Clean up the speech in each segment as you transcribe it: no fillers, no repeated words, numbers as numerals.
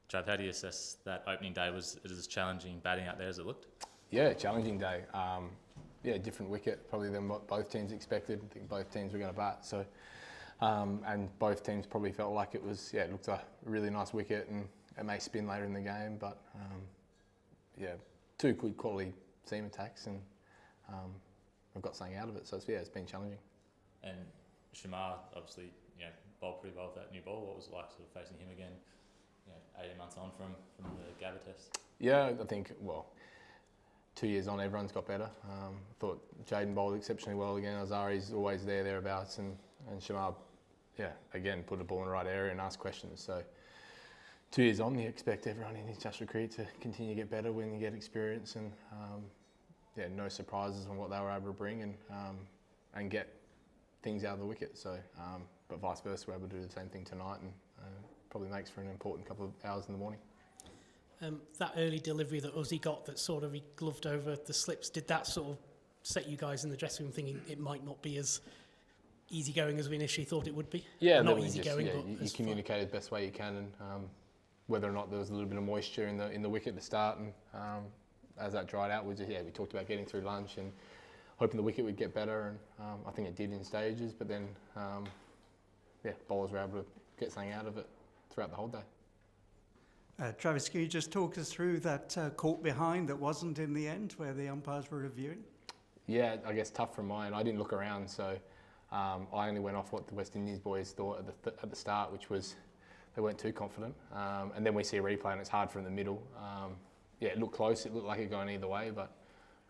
Trav, how do you assess that opening day? Was it as challenging batting out there as it looked? Yeah, challenging day. Different wicket probably than what both teams expected. I think both teams were going to bat, so and both teams probably felt like it looked a really nice wicket and it may spin later in the game, but two good quality seam attacks and I've got something out of it. So it's been challenging. And Shamar obviously bowled pretty well with that new ball. What was it like sort of facing him again? 18 months on from the Gabba test. Yeah, I think 2 years on, everyone's got better. Thought Jayden bowled exceptionally well again. Azari's always thereabouts, and Shamar, again, put the ball in the right area and asked questions. So 2 years on, you expect everyone in international cricket to continue to get better when you get experience, and no surprises on what they were able to bring and get things out of the wicket. So, but vice versa, we're able to do the same thing tonight, and probably makes for an important couple of hours in the morning. That early delivery that Uzi got that sort of he gloved over the slips, did that sort of set you guys in the dressing room thinking it might not be as easygoing as we initially thought it would be? Yeah, not easygoing, but you communicate as best way you can, and whether or not there was a little bit of moisture in the wicket at the start, and as that dried out, we talked about getting through lunch and hoping the wicket would get better, and I think it did in stages, but then bowlers were able to get something out of it throughout the whole day. Travis, can you just talk us through that caught behind that wasn't in the end, where the umpires were reviewing? Yeah, I guess tough from mine. I didn't look around, so I only went off what the West Indies boys thought at the start, which was they weren't too confident. And then we see a replay, and it's hard from the middle. It looked close. It looked like it going either way, but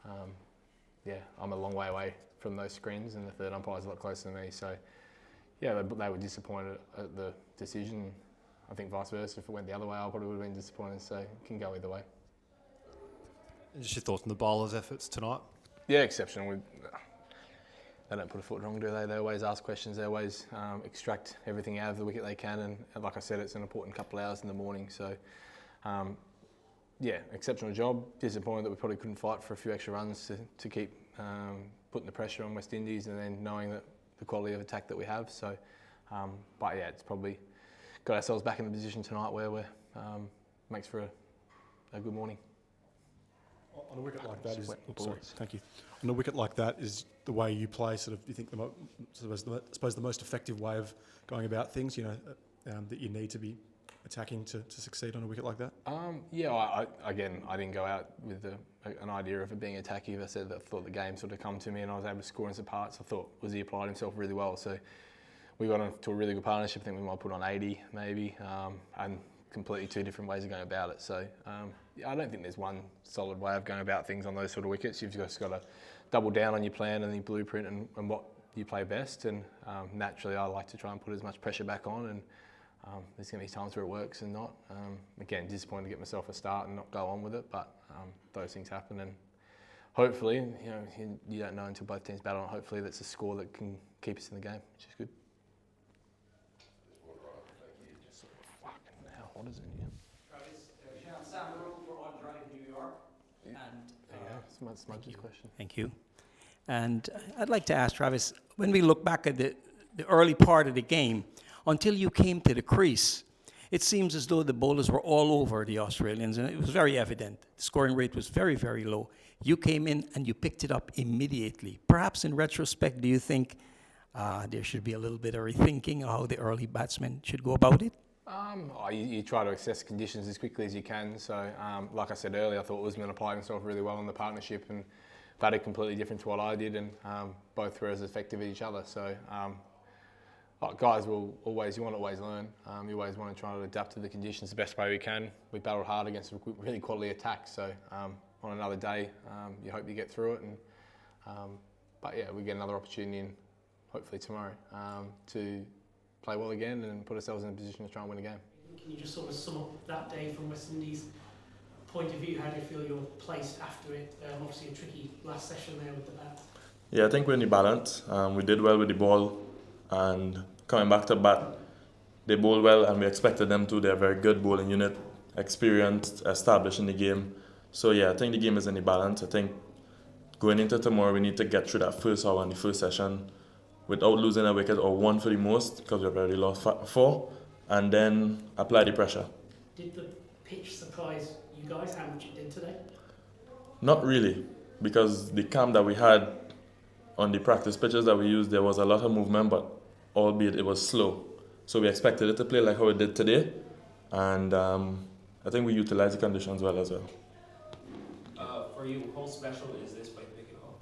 I'm a long way away from those screens, and the third umpire's a lot closer than me. So they were disappointed at the decision. I think vice versa, if it went the other way, I probably would have been disappointed, so it can go either way. And just your thoughts on the bowlers' efforts tonight? Yeah, exceptional. They don't put a foot wrong, do they? They always ask questions, they always extract everything out of the wicket they can, and like I said, it's an important couple of hours in the morning, so exceptional job. Disappointed that we probably couldn't fight for a few extra runs to keep putting the pressure on West Indies, and then knowing that the quality of attack that we have, so it's probably got ourselves back in the position tonight where we're makes for a good morning. On a wicket like that thank you. On a wicket like that, is the way you play sort of, do you think the most effective way of going about things? That you need to be attacking to succeed on a wicket like that? I didn't go out with an idea of it being attacky. I said that I thought the game sort of come to me and I was able to score in some parts. I thought Uzi applied himself really well, so we got into a really good partnership. I think we might put on 80 maybe, and completely two different ways of going about it. So I don't think there's one solid way of going about things on those sort of wickets. You've just got to double down on your plan and your blueprint and what you play best. And naturally, I like to try and put as much pressure back on. And there's going to be times where it works and not. Again, disappointed to get myself a start and not go on with it. But those things happen, and hopefully, you don't know until both teams battle. And hopefully, that's a score that can keep us in the game, which is good. What is it here? Travis, Sam Rowe for On Drive New York. And Smudge's question. Thank you. And I'd like to ask Travis, when we look back at the early part of the game, until you came to the crease, it seems as though the bowlers were all over the Australians, and it was very evident. The scoring rate was very, very low. You came in and you picked it up immediately. Perhaps in retrospect, do you think there should be a little bit of rethinking of how the early batsmen should go about it? You try to assess conditions as quickly as you can. So, like I said earlier, I thought Usman applied himself really well in the partnership and batted completely different to what I did, and both were as effective as each other. So, guys you want to always learn. You always want to try to adapt to the conditions the best way we can. We battled hard against a really quality attack. So, on another day, you hope you get through it. And we get another opportunity, and hopefully tomorrow, to play well again and put ourselves in a position to try and win a game. Can you just sort of sum up that day from West Indies' point of view? How do you feel you're placed after it? Obviously a tricky last session there with the bat. Yeah, I think we're in the balance. We did well with the ball, and coming back to bat, they bowled well, and we expected them to. They're a very good bowling unit, experienced, established in the game. So yeah, I think the game is in the balance. I think going into tomorrow, we need to get through that first hour in the first session without losing a wicket, or one for the most, because we've already lost 4, and then apply the pressure. Did the pitch surprise you guys, how much it did today? Not really, because the camp that we had on the practice pitches that we used, there was a lot of movement, but albeit it was slow. So we expected it to play like how it did today, and I think we utilized the conditions well as well. For you, how special is this 5-wicket haul?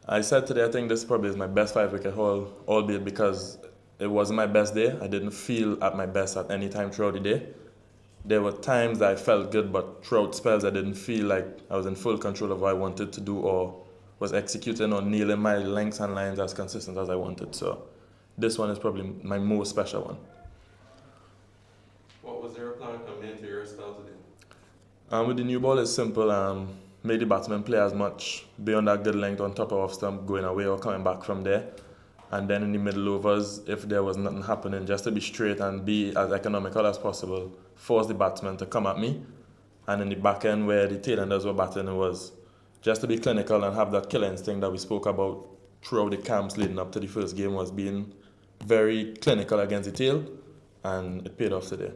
I said today I think this probably is my best 5-wicket haul, albeit because it wasn't my best day. I didn't feel at my best at any time throughout the day. There were times that I felt good, but throughout spells I didn't feel like I was in full control of what I wanted to do or was executing or nailing my lengths and lines as consistent as I wanted. So this one is probably my most special one. What was their plan coming into your spell today? With the new ball, it's simple. Make the batsman play as much beyond that good length on top of off stump, going away or coming back from there. And then in the middle overs, if there was nothing happening, just to be straight and be as economical as possible, force the batsman to come at me. And in the back end where the tailenders were batting, it was just to be clinical and have that killer instinct that we spoke about throughout the camps leading up to the first game, was being very clinical against the tail, and it paid off today.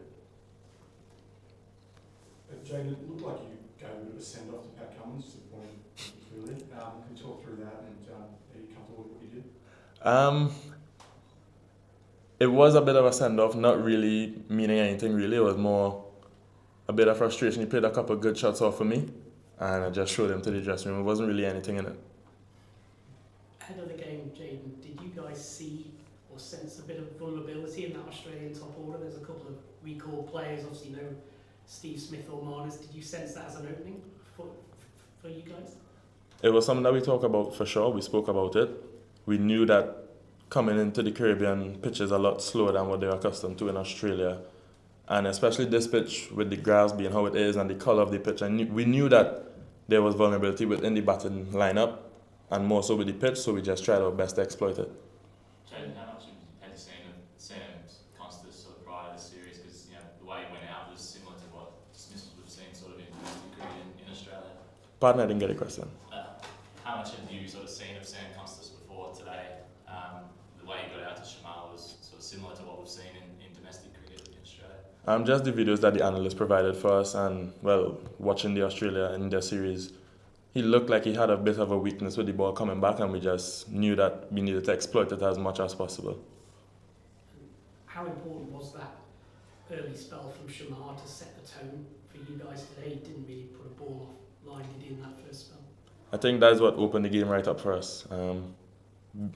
Jayden, it looked like you gave a bit of a send-off to Pat Cummins, disappointed clearly. Can you talk through that and are you comfortable with what you did? It was a bit of a send-off, not really meaning anything really. It was more a bit of frustration. He played a couple of good shots off for me, and I just showed him to the dressing room. It wasn't really anything in it. Ahead of the game, Jayden, did you guys see or sense a bit of vulnerability in that Australian top order? There's a couple of recalled players, obviously no Steve Smith or Marnus. Did you sense that as an opening for you guys? It was something that we talked about for sure. We spoke about it. We knew that coming into the Caribbean, pitch is a lot slower than what they're accustomed to in Australia. And especially this pitch with the grass being how it is and the colour of the pitch. And we knew that there was vulnerability within the batting lineup and more so with the pitch, so we just tried our best to exploit it. Jayden, how much had you seen Constas sort of prior to this series? Because the way he went out was similar to what dismissals we've seen sort of in domestic cricket in Australia. Pardon, I didn't get a question. How much have you sort of seen of Sam Constas before today? The way he got out to Shamal was sort of similar to what we've seen in domestic cricket in Australia. Just the videos that the analysts provided for us, and well, watching the Australia in their series, he looked like he had a bit of a weakness with the ball coming back, and we just knew that we needed to exploit it as much as possible. How important was that early spell from Shamar to set the tone for you guys today? He didn't really put a ball off line, did he, in that first spell? I think that's what opened the game right up for us.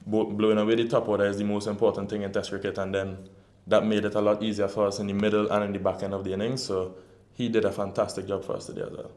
Blowing away the top order is the most important thing in Test cricket, and then that made it a lot easier for us in the middle and in the back end of the innings. So he did a fantastic job for us today as well.